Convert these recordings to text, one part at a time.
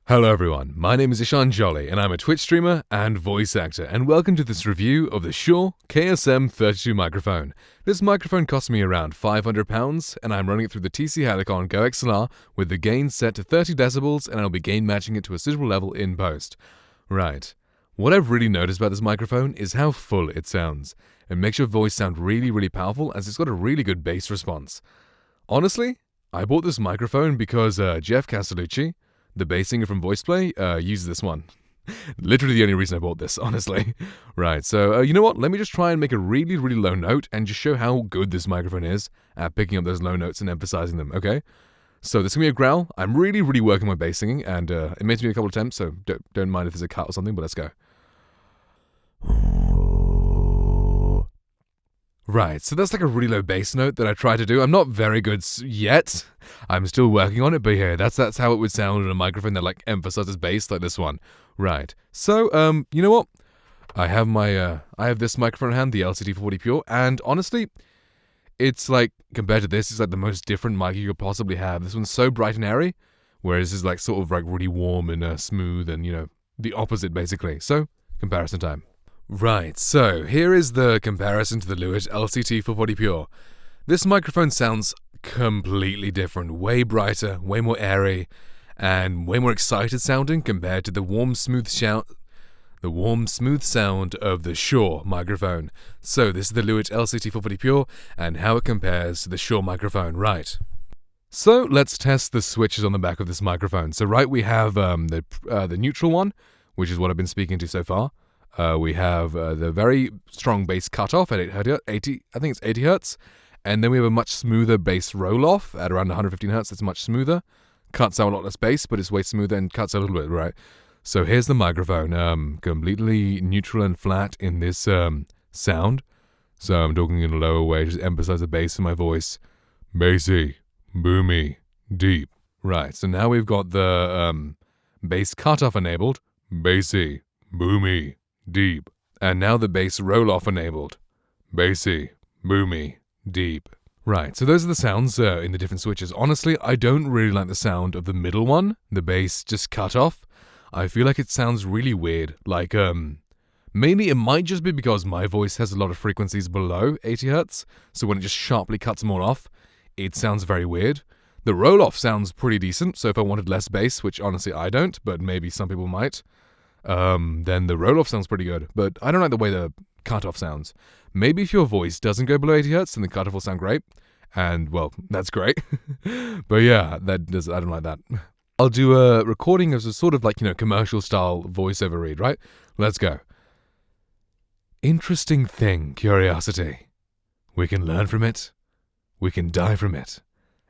Hello everyone, my name is Ishan Jolly and I'm a Twitch streamer and voice actor, and welcome to this review of the Shure KSM32 microphone. This microphone cost me around £500 and I'm running it through the TC Helicon Go XLR with the gain set to 30 decibels, and I'll be gain matching it to a suitable level in post. Right, what I've really noticed about this microphone is how full it sounds. It makes your voice sound really powerful as it's got a really good bass response. Honestly, I bought this microphone because Jeff Castellucci, the bass singer from VoicePlay, uses this one. Literally the only reason I bought this, honestly. Right, so you know what? Let me just try and make a really low note and just show how good this microphone is at picking up those low notes and emphasizing them, okay? So this is going to be a growl. I'm really working my bass singing, and it may take me a couple of attempts, so don't mind if there's a cut or something, but let's go. Right, so that's like a really low bass note that I try to do. I'm not very good yet. I'm still working on it, but yeah, that's how it would sound on a microphone that like emphasizes bass like this one. Right. So, you know what? I have this microphone in hand, the LCT 440 Pure, and honestly, it's like, compared to this, it's like the most different mic you could possibly have. This one's so bright and airy, whereas this is like sort of like really warm and smooth and, you know, the opposite basically. So, comparison time. Right, so here is the comparison to the Lewitt LCT 440 Pure. This microphone sounds completely different, way brighter, way more airy, and way more excited sounding compared to the warm, smooth sound of the Shure microphone. So this is the Lewitt LCT 440 Pure and how it compares to the Shure microphone, right? So let's test the switches on the back of this microphone. So right, we have the neutral one, which is what I've been speaking to so far. We have the very strong bass cutoff at 80 hertz, and then we have a much smoother bass roll-off at around 115 hertz. It's much smoother, cuts out a lot less bass, but it's way smoother and cuts a little bit, right? So here's the microphone, completely neutral and flat in this sound. So I'm talking in a lower way, just emphasize the bass in my voice. Bassy, boomy, deep. Right, so now we've got the bass cutoff enabled. Bassy, boomy, deep. And now the bass roll-off enabled. Bassy, boomy, deep. Right, so those are the sounds in the different switches. Honestly, I don't really like the sound of the middle one, the bass just cut off. I feel like it sounds really weird. Like, mainly it might just be because my voice has a lot of frequencies below 80 hertz, so when it just sharply cuts more off, it sounds very weird. The roll-off sounds pretty decent, so if I wanted less bass, which honestly I don't, but maybe some people might, then the roll-off sounds pretty good, but I don't like the way the cutoff sounds. Maybe if your voice doesn't go below 80 hertz, then the cutoff will sound great, and, well, that's great. But yeah, I don't like that. I'll do a recording as a sort of like, you know, commercial-style voiceover read, right? Let's go. Interesting thing, curiosity. We can learn from it, we can die from it,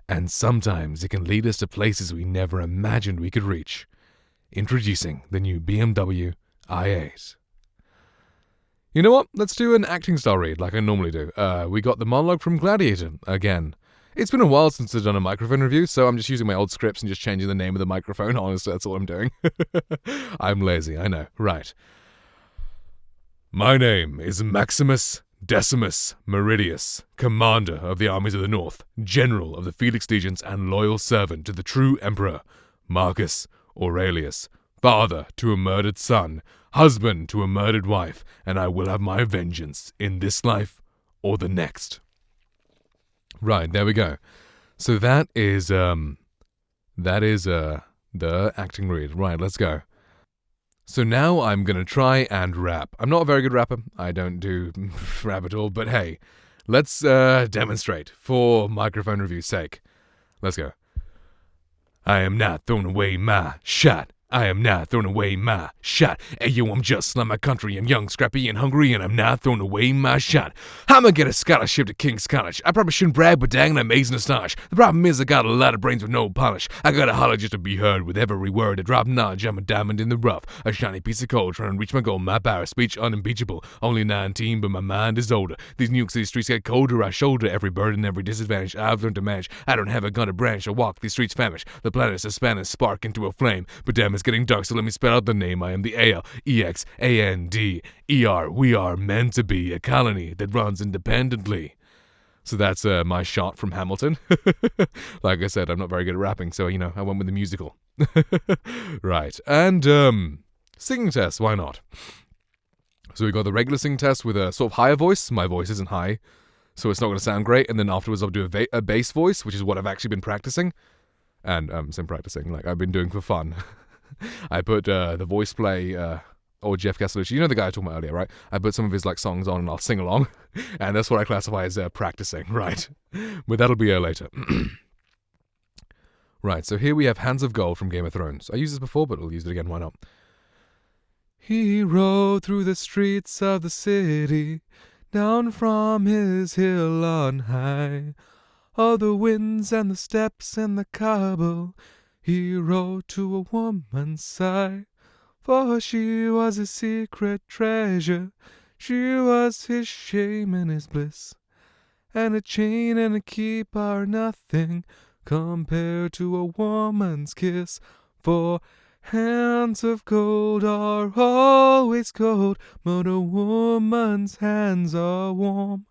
and sometimes it can lead us to places we never imagined we could reach. Introducing the new BMW i8. You know what? Let's do an acting style read like I normally do. We got the monologue from Gladiator again. It's been a while since I've done a microphone review, so I'm just using my old scripts and just changing the name of the microphone. Honestly, that's all I'm doing. I'm lazy, I know. Right. My name is Maximus Decimus Meridius, Commander of the Armies of the North, General of the Felix Legions, and loyal servant to the true Emperor, Marcus Aurelius, father to a murdered son, husband to a murdered wife, and I will have my vengeance in this life or the next. Right, there we go. So that is the acting read. Right, let's go. So now I'm gonna try and rap. I'm not a very good rapper. I don't do rap at all, but hey, let's demonstrate for microphone review's sake. Let's go. I am not throwing away my shot. I am not throwing away my shot. Hey yo, I'm just like my country. I'm young, scrappy, and hungry, and I'm not throwing away my shot. I'ma get a scholarship to King's College. I probably shouldn't brag, but dang, I'm amazing and astonished. The problem is I got a lot of brains with no polish. I gotta holler just to be heard with every word. I drop knowledge, I'm a diamond in the rough. A shiny piece of coal trying to reach my goal. My power, speech unimpeachable. Only 19, but my mind is older. These New York City streets get colder. I shoulder every burden, every disadvantage I've learned to manage. I don't have a gun to branch. I walk these streets famished. The planets a Spanish spark into a flame. But damn, it's getting dark, so let me spell out the name. I am the ALEXANDER. We are meant to be a colony that runs independently. So that's my shot from Hamilton. Like I said, I'm not very good at rapping, so, you know, I went with the musical. Right, and singing test, why not? So we got the regular singing test with a sort of higher voice. My voice isn't high, so it's not going to sound great. And then afterwards I'll do a bass voice, which is what I've actually been practicing. And practicing, like I've been doing for fun. I put the voice play, or Jeff Castellucci, you know the guy I talked about earlier, right? I put some of his like songs on and I'll sing along. And that's what I classify as practicing, right? But that'll be later. Right, so here we have Hands of Gold from Game of Thrones. I used this before, but I'll use it again, why not? He rode through the streets of the city, down from his hill on high. All the winds and the steps and the cobble, he rode to a woman's side. For she was his secret treasure, she was his shame and his bliss. And a chain and a keep are nothing compared to a woman's kiss. For hands of gold are always cold, but a woman's hands are warm.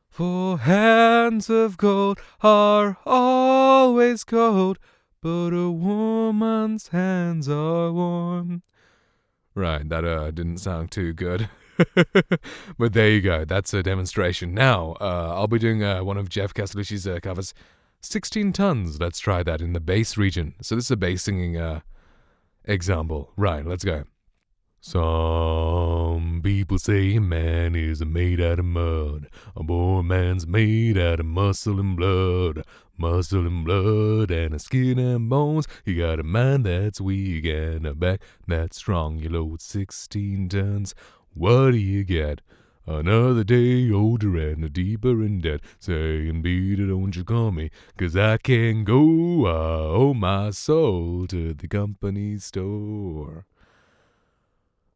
For hands of gold are always cold, but a woman's hands are warm. Right, that didn't sound too good. But there you go, that's a demonstration. Now, I'll be doing one of Jeff Castellucci's covers. 16 tons, let's try that in the bass region. So this is a bass singing example. Right, let's go. Some people say a man is made out of mud. A poor man's made out of muscle and blood. Muscle and blood and a skin and bones. You got a mind that's weak and a back that's strong. You load 16 tons. What do you get? Another day older and deeper in debt. Saying, Peter, don't you call me, 'cause I can't go. I owe my soul to the company store.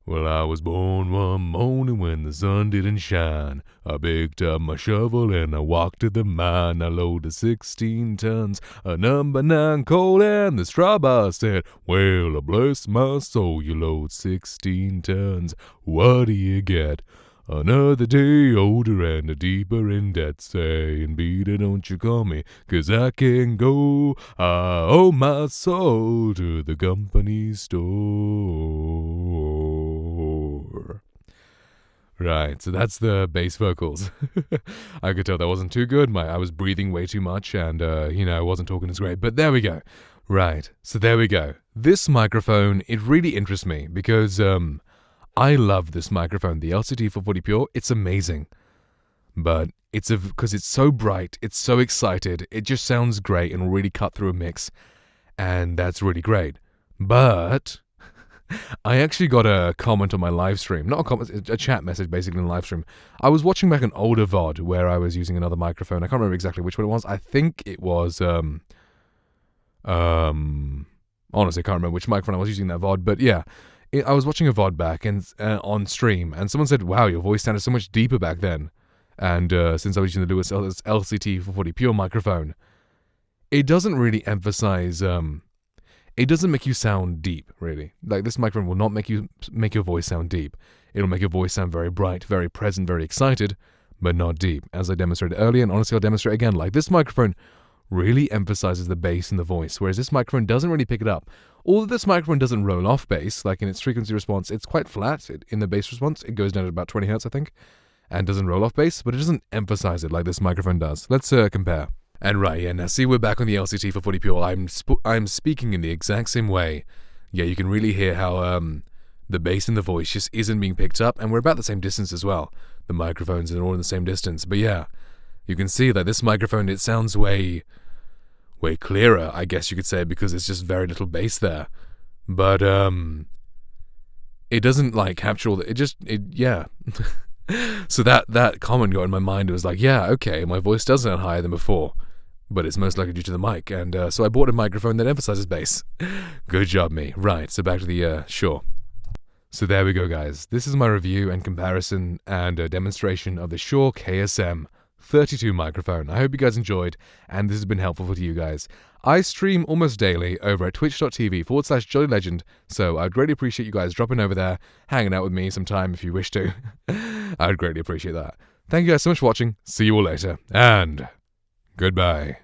Well, I was born one morning when the sun didn't shine. I picked up my shovel and I walked to the mine. I loaded 16 tons of number 9 coal, and the straw boss said, well, bless my soul, you load 16 tons. What do you get? Another day older and deeper in debt. Saying, Peter, don't you call me, 'cause I can't go. I owe my soul to the company store. Right, so that's the bass vocals. I could tell that wasn't too good. I was breathing way too much and, I wasn't talking as great. But there we go. Right, so there we go. This microphone, it really interests me because, I love this microphone, the LCT 440 Pure. It's amazing, but because it's so bright, it's so excited, it just sounds great and will really cut through a mix, and that's really great. But I actually got a comment on my live stream, not a comment, a chat message basically in the live stream. I was watching back an older VOD where I was using another microphone. I can't remember exactly which one it was. I think it was honestly, I can't remember which microphone I was using in that VOD, but yeah. I was watching a VOD back and on stream, and someone said, wow, your voice sounded so much deeper back then. And since I was using the Lewitt LCT 440 Pure microphone, it doesn't really emphasize, it doesn't make you sound deep, really. Like, this microphone will not make your voice sound deep. It'll make your voice sound very bright, very present, very excited, but not deep, as I demonstrated earlier, and honestly I'll demonstrate again. Like, this microphone really emphasizes the bass in the voice, whereas this microphone doesn't really pick it up. Although this microphone doesn't roll off bass, like in its frequency response, it's quite flat in the bass response. It goes down to about 20 Hz, I think, and doesn't roll off bass, but it doesn't emphasize it like this microphone does. Let's compare. And right, yeah, now see, we're back on the LCT 440 Pure. I'm speaking in the exact same way. Yeah, you can really hear how the bass in the voice just isn't being picked up, and we're about the same distance as well. The microphones are all in the same distance, but yeah, you can see that this microphone, it sounds way clearer, I guess you could say, because it's just very little bass there. But it doesn't like capture all the, yeah. So that comment got in my mind. It was like, yeah, okay, my voice does sound higher than before, but it's most likely due to the mic. And so I bought a microphone that emphasizes bass. Good job, me. Right, so back to the Shure. So there we go, guys. This is my review and comparison and demonstration of the Shure KSM32 microphone. I hope you guys enjoyed, and this has been helpful for you guys. I stream almost daily over at twitch.tv/JollyLegend, so I'd greatly appreciate you guys dropping over there, hanging out with me sometime if you wish to. I'd greatly appreciate that. Thank you guys so much for watching. See you all later, and goodbye.